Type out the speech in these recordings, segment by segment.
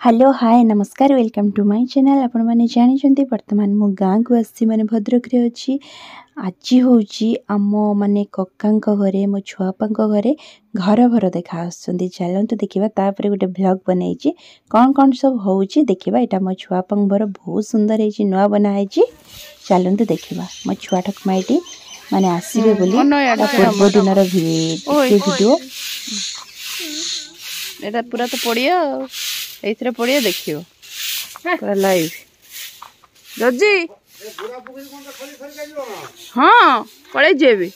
Hello hi नमस्कार welcome to my channel. आपण माने जानी वर्तमान मो गाँ को आसी माने भद्रक रे अछि। आज हूँ आम माने कक्का घरे मो छुआपा घरे घर भर देखा आसुँच। चलते देखा तापर गोटे ब्लॉग बनाई कौन कौन सब हो देखा। यहाँ मो छुआपा घर बहुत सुंदर है नुआ बनाई। चलते देखा मो छुआ ठकमाईटी माने आसबे पूर्व दिन वीडियो एटा पूरा तो पड़िया एथरे पड़िया देखियो पूरा लाइव जजी हाँ पड़े जेबी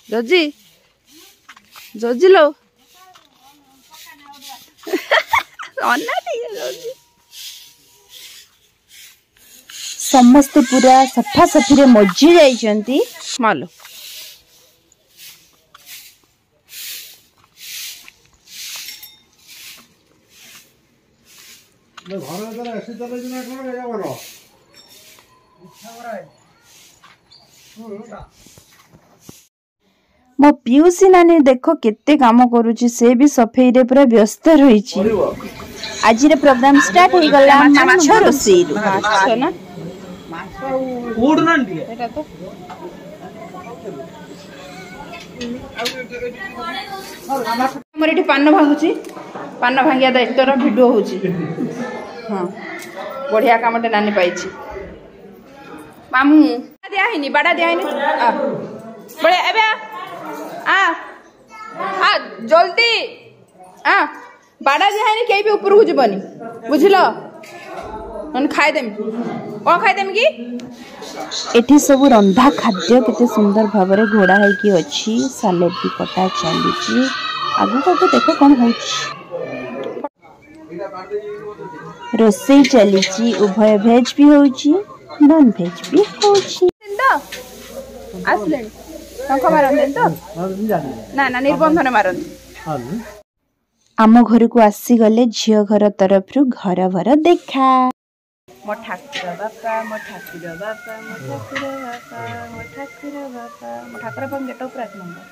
जजी जजी लो समस्ते पूरा सफा सफी मजी जाइछंती मालो मो पियूसी नानी देखो केते काम करूची से भी सफेई रे पूरा व्यस्त रही। आज रे प्रोग्राम स्टार्ट हो गला माछ रोसी माछ ना उड़ नंडी एटा तो हमर एठी पान भांगुची पान भांगिया दायित्वर वीडियो होची। हाँ बढ़िया कामटे नानी पाइछि मामू दिया हिनी बाड़ा दिया हिनी बढ़िया एबे आ जल्दी बाड़ा दिया हिनी केई भी ऊपर को जीवनी बुझिलो नन खाइ देम कोन खाइ देम की एठी सब रंधा खाद्य केते सुंदर भाबरे घोड़ा है कि अछि। सालेड भी कटा चलीची आगु को देखो कोन होछि। रोसई चलीची उभय भेज भी होछि नॉन भेज भी होछि। आसले टंक मारन तो ना ना निर्बंधन मारन आम घर को आसी गले झियो घर तरफ रु घर भर देखा। मो ठाकुर बापा मो ठाकुर बापा मो ठाकुर बापा मो ठाकुर बापा मो ठाकुर बापा गेट ऊपर आस नंबर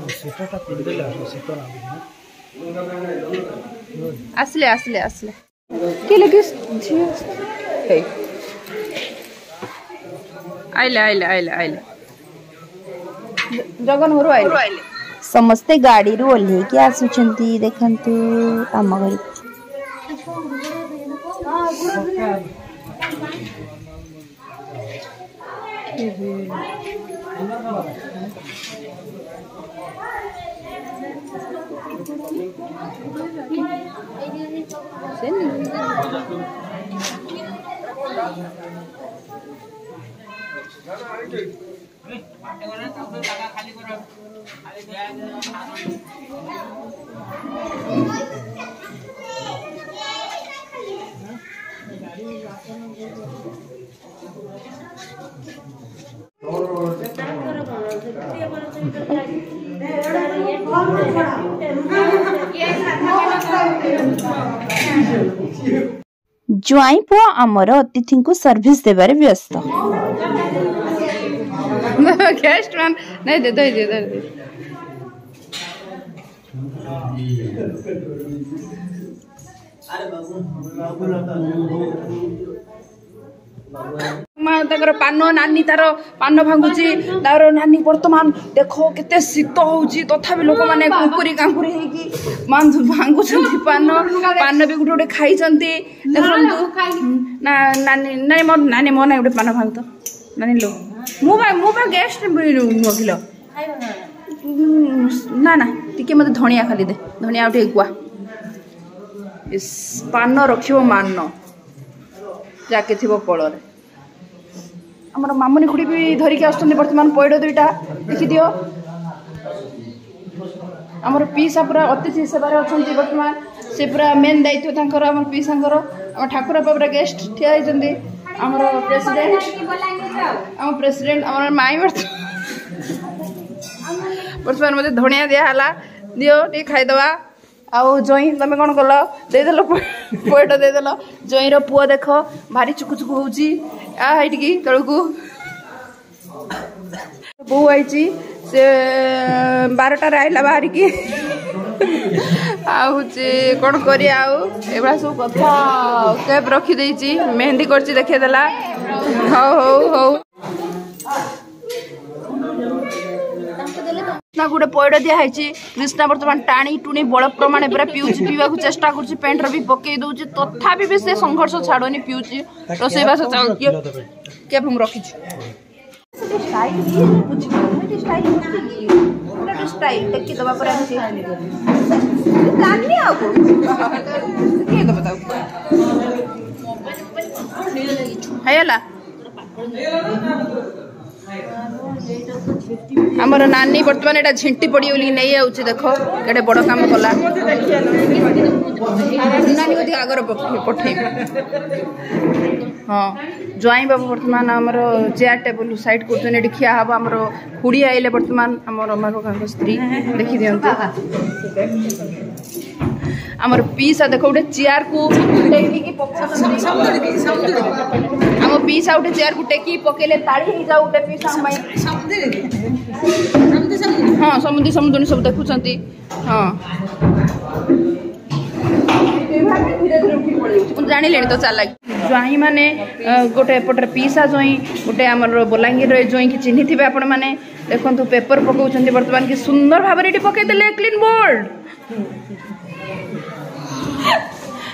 सेटाटा पिंदेला सेटा ना आसले आसले आसले के लगे हे आइले आइले आइले आइले जगन होरो आइले समस्ते गाड़ी रू ओल्हे के आसुचंती देखंतु आम घर ज्वाई पुआ आमर अतिथि को सर्विस देबारे व्यस्त। गेस्ट मान नहीं दे दे दे ताकर पान नानी तार पान भांगुची तार नानी वर्तमान देखो केते शीत होउची तथापि लोक माने कुकुरी कांकुरी हेकी मान भांगुचंती पान पान भी गुटे गुटे खाइचंती देखंतु ना नानी नानी मो ना गुटे पान भांगतो नानी लो मु बा गेस्ट नोकिलो ना ना टिके मते धनिया खाली दे धनिया उठे गुआ इस पान रखिबो मान जाके थिबो कोଳରେ हमर मामुनी खुड़ी भी धरिक आसुଛନ୍ତି वर्तमान पइड दुईटा देखि दियो। हमर पीसा पूरा अतिथि सेवारे अछंती वर्तमान से पूरा मेन दायित्व तांकर हमर पीसांकर हम ठाकुर बाबा पूरा गेस्ट ठिया आइछंती हमर प्रेसिडेंट हमर माई वर्तमान मते धनिया दिया हला दियो टी खाइ दवा आउ जई तमे कौन कल देदेल पैट देदेल जई पुआ देख भारी चुकु चुकु होउची आ हाइटिकी तळकू बो आई से 12टार आइला बाहर की कौन करी एवं सब कथा कैप रखीदे मेहंदी कर देखिए देला हौ हौ हौ गोटे पैड दिखाई कृष्णा बर्तमान टाणी टुणी बड़ प्रमाण पूरा पीऊँ पीवा चेष्टा कर पेंटर भी पकई दौर तथापि भी से संघर्ष छाड़नी पीऊँ रोसईबास कैप हम रखी आमर नानी बर्तमान एटा झिंटी पड़ी बोली नहीं आउची देखो केडे बड़ काम कला नानी को आगर पठे हाँ ज्वाई बाबू बर्तमान आमर चेयर टेबल साइड कर खिया हम आमर खुड़ी आइले बर्तमान आम रमा का स्त्री देखी दियंतु आमर पीसा देखो गोटे चेयर को आम पीसा गोटे चेयर को टेकी पकेले ताड़ी हो जाऊ गोटे पीसा हाँ समुद्री समुद्री सब देखुं हाँ जानिले तो चल ज्वाई मैंने गोटे एपटे पीसा ज्वाई गोटे आमर बलांगीर ज्वाई की चिन्ही थे आपण मैंने देखो पेपर पकाउं बर्तमान कि सुंदर भाव में पकईदे क्लीन बोर्ड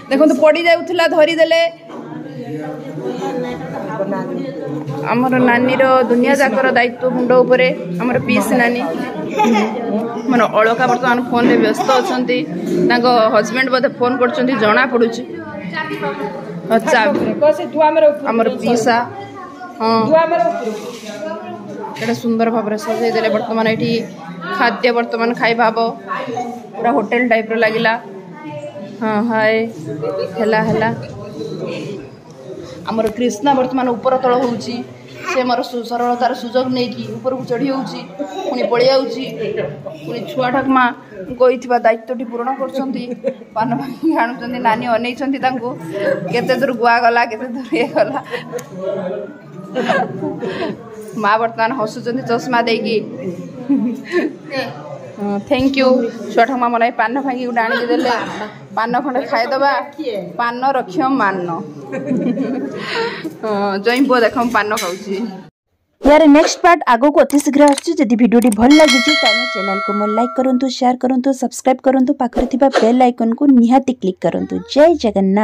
देखो पड़ी जाऊला धरीदेले आमर नानी दुनिया जाकर दायित्व मुंड उपरे आमर पीस नानी मन अलका बर्तमान फोन रे व्यस्त अच्छा हजबैंड बोधे फोन कर जना पड़ू अच्छा आमर पीसा हाँ एटा सुंदर भाव में सजईदे बर्तमान ये खाद्य बर्तमान खाइबा हम पूरा होटेल टाइप लगिला हाँ हाय हेला हेला आमर कृष्णा बर्तमान ऊपर तल हो मोर सरलतार सुजोग नहीं कि ऊपर को चढ़ी होची पुणी पड़ी जाऊँगी पुणी छुआ ठाकमा कही दायित्व पूरण कर पान आणुंट नानी अनई केते दूर गुआ गला केते दूर ये गला माँ बर्तमान हसुंच चश्मा देकी थैंक यू छुआ ठाकमा मन पान भांगी गोटे आनी देले पान खंडे खाईदबा पान रक्षम मान जई पुआ देख पान खाऊँ यार नेक्स्ट पार्ट आगो को अति शीघ्र आदि भिडियो भल लगी चैनल को मोर लाइक करूँ शेयर करूँ सब्सक्राइब करूँ पाखरे बेल आइकन को निहाती क्लिक करूँ जय जगन्नाथ।